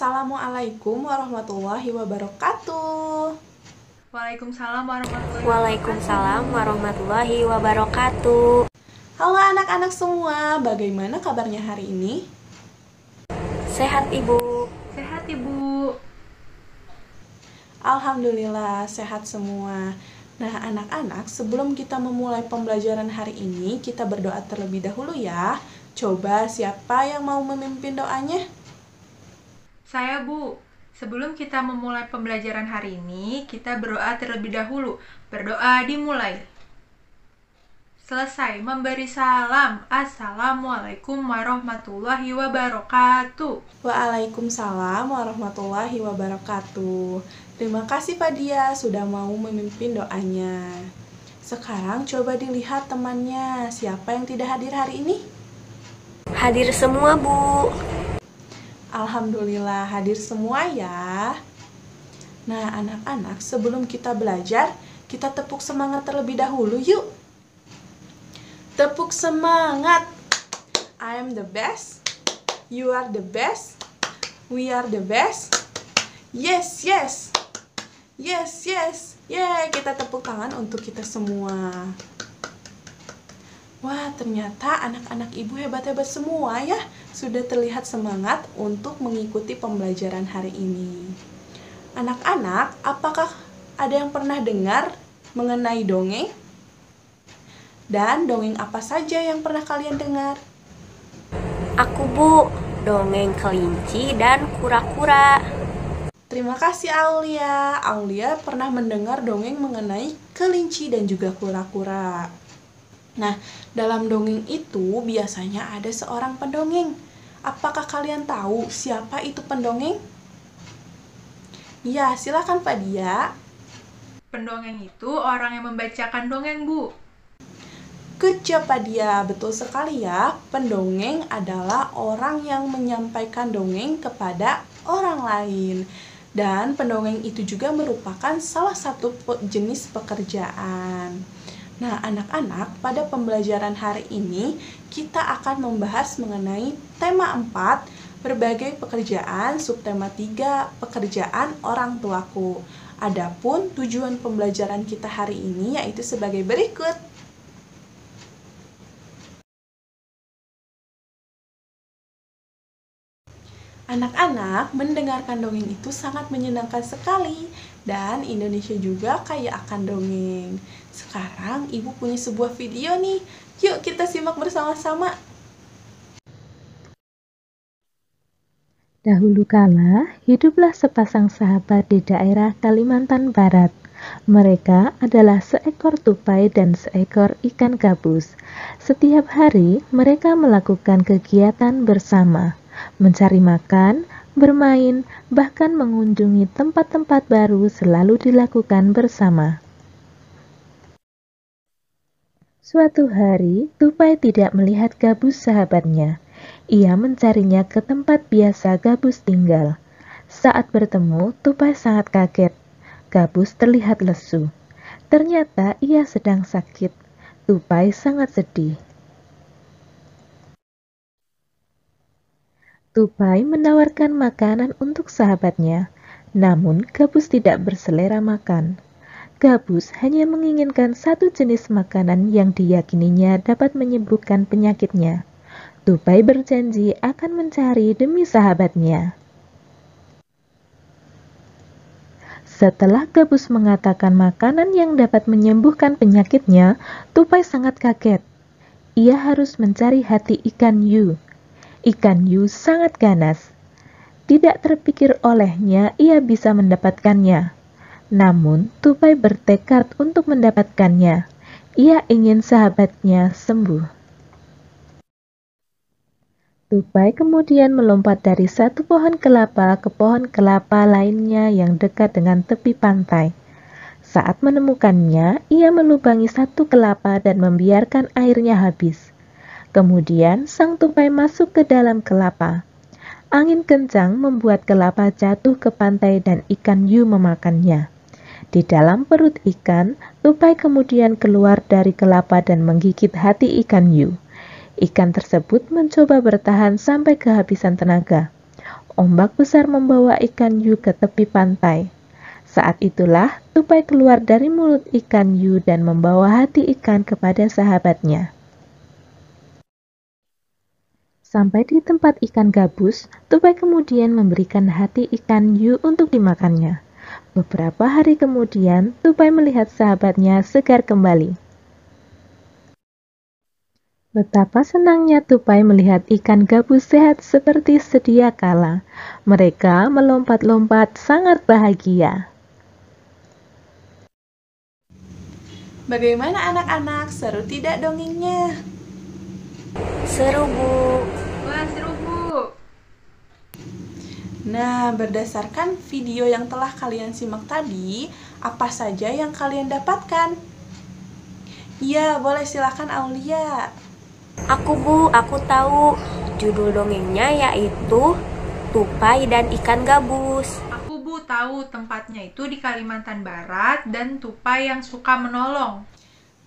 Assalamualaikum warahmatullahi wabarakatuh. Waalaikumsalam warahmatullahi wabarakatuh. Halo anak-anak semua, bagaimana kabarnya hari ini? Sehat Ibu. Sehat Ibu. Alhamdulillah sehat semua. Nah anak-anak, sebelum kita memulai pembelajaran hari ini, kita berdoa terlebih dahulu ya. Coba siapa yang mau memimpin doanya? Saya Bu. Sebelum kita memulai pembelajaran hari ini, kita berdoa terlebih dahulu. Berdoa dimulai. Selesai memberi salam. Assalamualaikum warahmatullahi wabarakatuh. Waalaikumsalam warahmatullahi wabarakatuh. Terima kasih Pak Dia sudah mau memimpin doanya. Sekarang coba dilihat temannya, siapa yang tidak hadir hari ini? Hadir semua Bu. Alhamdulillah hadir semua ya. Nah anak-anak, sebelum kita belajar, kita tepuk semangat terlebih dahulu yuk. Tepuk semangat. I am the best. You are the best. We are the best. Yes, yes. Yes, yes. Yeay, kita tepuk tangan untuk kita semua. Wah, ternyata anak-anak ibu hebat-hebat semua ya. Sudah terlihat semangat untuk mengikuti pembelajaran hari ini. Anak-anak, apakah ada yang pernah dengar mengenai dongeng? Dan dongeng apa saja yang pernah kalian dengar? Aku Bu, dongeng kelinci dan kura-kura. Terima kasih Aulia. Aulia pernah mendengar dongeng mengenai kelinci dan juga kura-kura. Nah, dalam dongeng itu biasanya ada seorang pendongeng. Apakah kalian tahu siapa itu pendongeng? Ya, silakan Pak Dia. Pendongeng itu orang yang membacakan dongeng, Bu. Good job Pak Dia, betul sekali ya. Pendongeng adalah orang yang menyampaikan dongeng kepada orang lain. Dan pendongeng itu juga merupakan salah satu jenis pekerjaan. Nah, anak-anak, pada pembelajaran hari ini kita akan membahas mengenai tema 4, berbagai pekerjaan, subtema 3, pekerjaan orang tuaku. Adapun tujuan pembelajaran kita hari ini yaitu sebagai berikut. Anak-anak, mendengarkan dongeng itu sangat menyenangkan sekali dan Indonesia juga kaya akan dongeng. Sekarang Ibu punya sebuah video nih. Yuk kita simak bersama-sama. Dahulu kala, hiduplah sepasang sahabat di daerah Kalimantan Barat. Mereka adalah seekor tupai dan seekor ikan gabus. Setiap hari mereka melakukan kegiatan bersama, mencari makan, bermain, bahkan mengunjungi tempat-tempat baru selalu dilakukan bersama. Suatu hari, tupai tidak melihat gabus sahabatnya. Ia mencarinya ke tempat biasa gabus tinggal. Saat bertemu, tupai sangat kaget. Gabus terlihat lesu. Ternyata ia sedang sakit. Tupai sangat sedih. Tupai menawarkan makanan untuk sahabatnya, namun gabus tidak berselera makan. Gabus hanya menginginkan satu jenis makanan yang diyakininya dapat menyembuhkan penyakitnya. Tupai berjanji akan mencari demi sahabatnya. Setelah gabus mengatakan makanan yang dapat menyembuhkan penyakitnya, Tupai sangat kaget. Ia harus mencari hati ikan hiu. Ikan hiu sangat ganas. Tidak terpikir olehnya ia bisa mendapatkannya. Namun, Tupai bertekad untuk mendapatkannya. Ia ingin sahabatnya sembuh. Tupai kemudian melompat dari satu pohon kelapa ke pohon kelapa lainnya yang dekat dengan tepi pantai. Saat menemukannya, ia melubangi satu kelapa dan membiarkan airnya habis. Kemudian, sang tupai masuk ke dalam kelapa. Angin kencang membuat kelapa jatuh ke pantai dan ikan hiu memakannya. Di dalam perut ikan, tupai kemudian keluar dari kelapa dan menggigit hati ikan hiu. Ikan tersebut mencoba bertahan sampai kehabisan tenaga. Ombak besar membawa ikan hiu ke tepi pantai. Saat itulah tupai keluar dari mulut ikan hiu dan membawa hati ikan kepada sahabatnya. Sampai di tempat ikan gabus, tupai kemudian memberikan hati ikan hiu untuk dimakannya. Beberapa hari kemudian, tupai melihat sahabatnya segar kembali. Betapa senangnya tupai melihat ikan gabus sehat seperti sedia kala. Mereka melompat-lompat sangat bahagia. Bagaimana anak-anak? Seru tidak dongengnya? Seru, Bu. Wah, seru, Bu. Nah, berdasarkan video yang telah kalian simak tadi, apa saja yang kalian dapatkan? Ya, boleh silakan Aulia. Bu, aku tahu. Judul dongengnya yaitu Tupai dan Ikan Gabus. Aku, Bu, tahu tempatnya itu di Kalimantan Barat dan tupai yang suka menolong.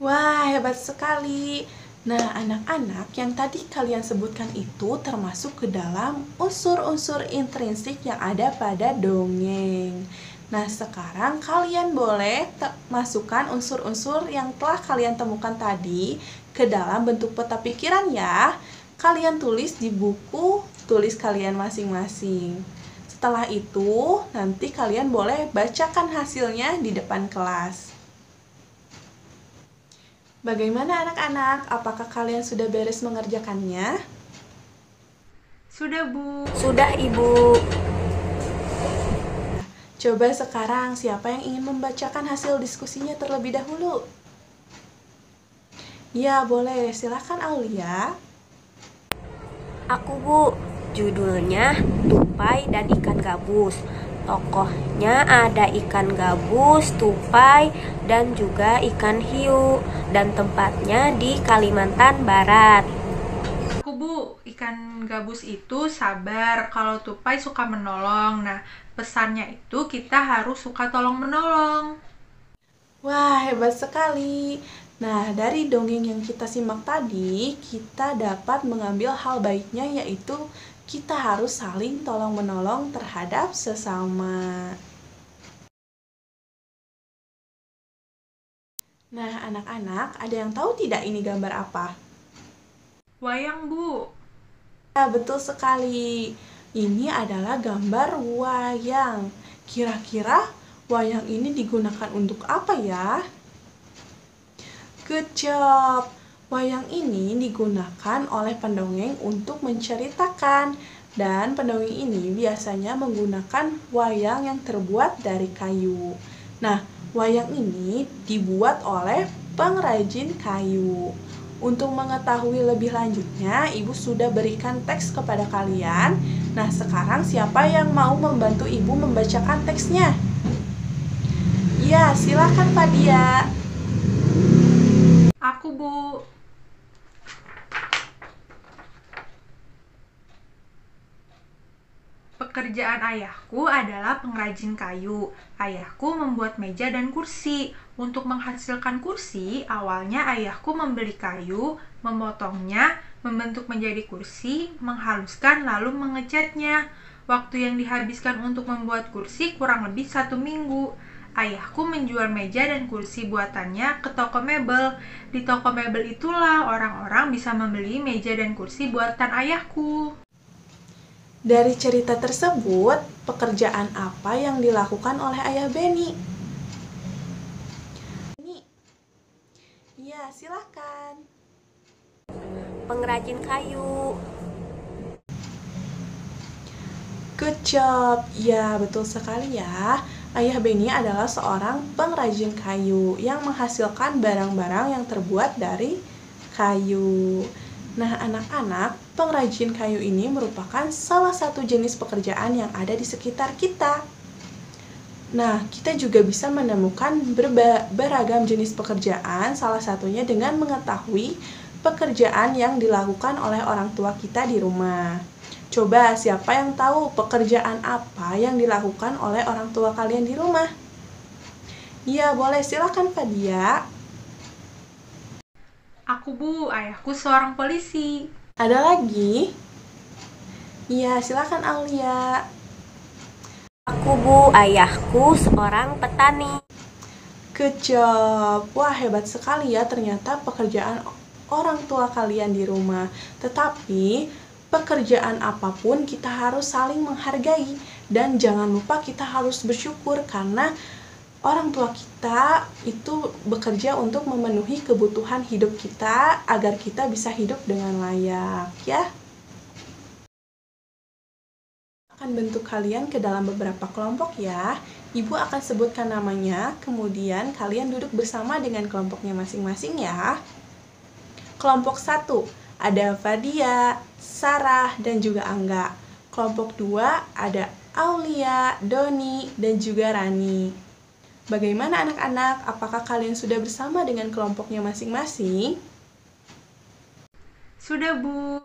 Wah, hebat sekali. Nah, anak-anak, yang tadi kalian sebutkan itu termasuk ke dalam unsur-unsur intrinsik yang ada pada dongeng. Nah, sekarang kalian boleh masukkan unsur-unsur yang telah kalian temukan tadi ke dalam bentuk peta pikiran ya. Kalian tulis di buku tulis kalian masing-masing. Setelah itu, nanti kalian boleh bacakan hasilnya di depan kelas. Bagaimana anak-anak? Apakah kalian sudah beres mengerjakannya? Sudah, Bu. Sudah, Ibu. Coba sekarang siapa yang ingin membacakan hasil diskusinya terlebih dahulu? Ya, boleh. Silakan Aulia. Aku, Bu. Judulnya Tupai dan Ikan Gabus. Tokohnya ada ikan gabus, tupai, dan juga ikan hiu. Dan tempatnya di Kalimantan Barat. Aku, Bu, ikan gabus itu sabar, kalau tupai suka menolong. Nah, pesannya itu kita harus suka tolong-menolong. Wah, hebat sekali. Nah, dari dongeng yang kita simak tadi, kita dapat mengambil hal baiknya, yaitu kita harus saling tolong-menolong terhadap sesama. Nah, anak-anak, ada yang tahu tidak ini gambar apa? Wayang, Bu. Ya, betul sekali. Ini adalah gambar wayang. Kira-kira wayang ini digunakan untuk apa ya? Good job. Wayang ini digunakan oleh pendongeng untuk menceritakan, dan pendongeng ini biasanya menggunakan wayang yang terbuat dari kayu. Nah, wayang ini dibuat oleh pengrajin kayu. Untuk mengetahui lebih lanjutnya, Ibu sudah berikan teks kepada kalian. Nah, sekarang siapa yang mau membantu Ibu membacakan teksnya? Ya, silakan Fadia. Aku, Bu. Pekerjaan ayahku adalah pengrajin kayu. Ayahku membuat meja dan kursi. Untuk menghasilkan kursi, awalnya ayahku membeli kayu, memotongnya, membentuk menjadi kursi, menghaluskan, lalu mengecatnya. Waktu yang dihabiskan untuk membuat kursi kurang lebih 1 minggu. Ayahku menjual meja dan kursi buatannya ke toko mebel. Di toko mebel itulah orang-orang bisa membeli meja dan kursi buatan ayahku. Dari cerita tersebut, pekerjaan apa yang dilakukan oleh Ayah Beni? Ya, silakan. Pengrajin kayu. Good job. Ya, betul sekali ya. Ayah Beni adalah seorang pengrajin kayu yang menghasilkan barang-barang yang terbuat dari kayu. Nah, anak-anak, pengrajin kayu ini merupakan salah satu jenis pekerjaan yang ada di sekitar kita. Nah, kita juga bisa menemukan beragam jenis pekerjaan, salah satunya dengan mengetahui pekerjaan yang dilakukan oleh orang tua kita di rumah. Coba, siapa yang tahu pekerjaan apa yang dilakukan oleh orang tua kalian di rumah? Ya, boleh, silakan Fadia. Aku, Bu, ayahku seorang polisi. Ada lagi? Iya, silakan Aulia. Aku Bu, ayahku seorang petani. Good job. Wah, hebat sekali ya ternyata pekerjaan orang tua kalian di rumah. Tetapi, pekerjaan apapun kita harus saling menghargai. Dan jangan lupa kita harus bersyukur karena orang tua kita itu bekerja untuk memenuhi kebutuhan hidup kita agar kita bisa hidup dengan layak, ya. Akan bentuk kalian ke dalam beberapa kelompok ya. Ibu akan sebutkan namanya, kemudian kalian duduk bersama dengan kelompoknya masing-masing ya. Kelompok 1, ada Fadia, Sarah, dan juga Angga. Kelompok 2, ada Aulia, Doni, dan juga Rani. Bagaimana anak-anak? Apakah kalian sudah bersama dengan kelompoknya masing-masing? Sudah, Bu.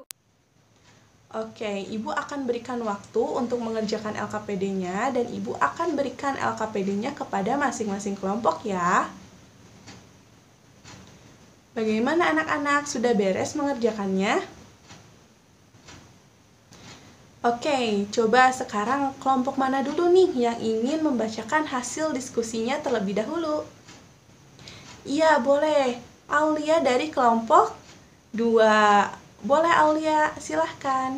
Oke, Ibu akan berikan waktu untuk mengerjakan LKPD-nya dan Ibu akan berikan LKPD-nya kepada masing-masing kelompok ya. Bagaimana anak-anak? Sudah beres mengerjakannya? Oke, coba sekarang kelompok mana dulu nih yang ingin membacakan hasil diskusinya terlebih dahulu? Iya, boleh. Aulia dari kelompok 2. Boleh Aulia, silahkan.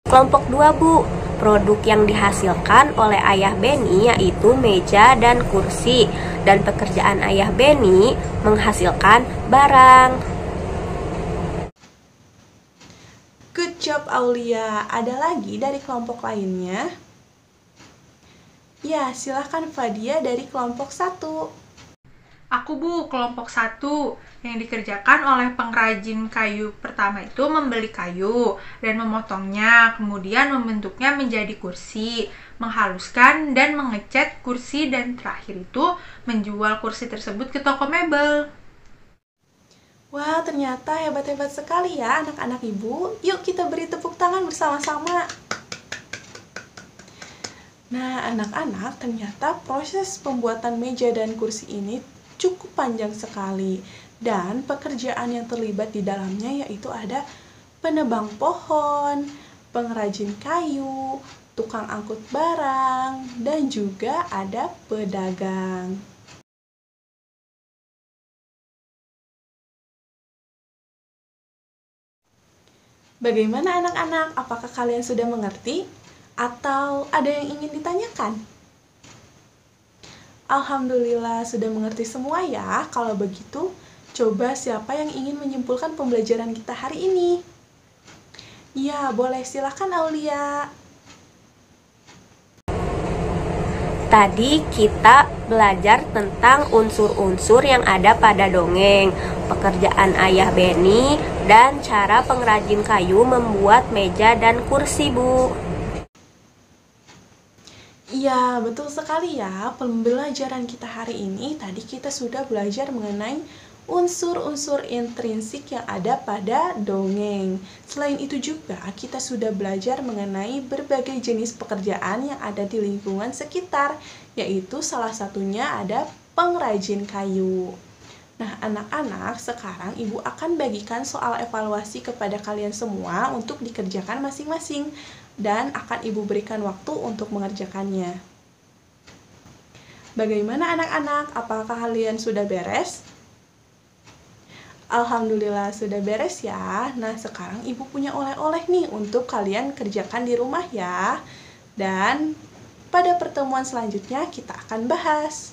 Kelompok 2 Bu, produk yang dihasilkan oleh ayah Beni yaitu meja dan kursi. Dan pekerjaan ayah Beni menghasilkan barang. Good job Aulia. Ada lagi dari kelompok lainnya? Ya, silahkan Fadia dari kelompok 1. Aku Bu, kelompok 1. Yang dikerjakan oleh pengrajin kayu pertama itu membeli kayu dan memotongnya, kemudian membentuknya menjadi kursi, menghaluskan dan mengecat kursi, dan terakhir itu menjual kursi tersebut ke toko mebel. Wah, ternyata hebat-hebat sekali ya anak-anak Ibu. Yuk kita beri tepuk tangan bersama-sama. Nah, anak-anak, ternyata proses pembuatan meja dan kursi ini cukup panjang sekali. Dan pekerjaan yang terlibat di dalamnya yaitu ada penebang pohon, pengrajin kayu, tukang angkut barang, dan juga ada pedagang. Bagaimana anak-anak? Apakah kalian sudah mengerti? Atau ada yang ingin ditanyakan? Alhamdulillah sudah mengerti semua ya. Kalau begitu, coba siapa yang ingin menyimpulkan pembelajaran kita hari ini? Ya, boleh, silakan Aulia. Tadi kita belajar tentang unsur-unsur yang ada pada dongeng, pekerjaan ayah Beni, dan cara pengrajin kayu membuat meja dan kursi, Bu. Iya, betul sekali ya. Pembelajaran kita hari ini, tadi kita sudah belajar mengenai unsur-unsur intrinsik yang ada pada dongeng. Selain itu juga, kita sudah belajar mengenai berbagai jenis pekerjaan yang ada di lingkungan sekitar, yaitu salah satunya ada pengrajin kayu. Nah, anak-anak, sekarang Ibu akan bagikan soal evaluasi kepada kalian semua untuk dikerjakan masing-masing, dan akan Ibu berikan waktu untuk mengerjakannya. Bagaimana anak-anak? Apakah kalian sudah beres? Alhamdulillah sudah beres ya. Nah, sekarang Ibu punya oleh-oleh nih untuk kalian kerjakan di rumah ya. Dan pada pertemuan selanjutnya kita akan bahas.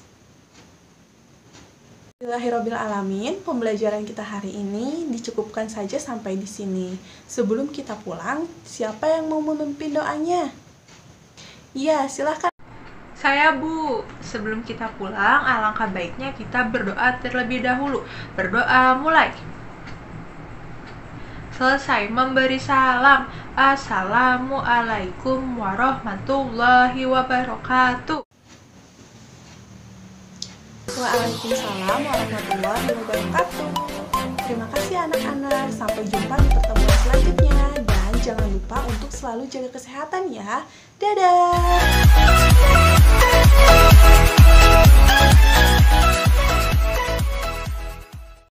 Bismillahirrahmanirrahim. Pembelajaran kita hari ini dicukupkan saja sampai di sini. Sebelum kita pulang, siapa yang mau memimpin doanya? Ya, silahkan. Saya Bu, sebelum kita pulang, alangkah baiknya kita berdoa terlebih dahulu. Berdoa mulai. Selesai memberi salam. Assalamualaikum warahmatullahi wabarakatuh. Waalaikumsalam warahmatullahi wabarakatuh. Terima kasih anak-anak. Sampai jumpa di pertemuan selanjutnya. Dan jangan lupa untuk selalu jaga kesehatan ya. Dadah!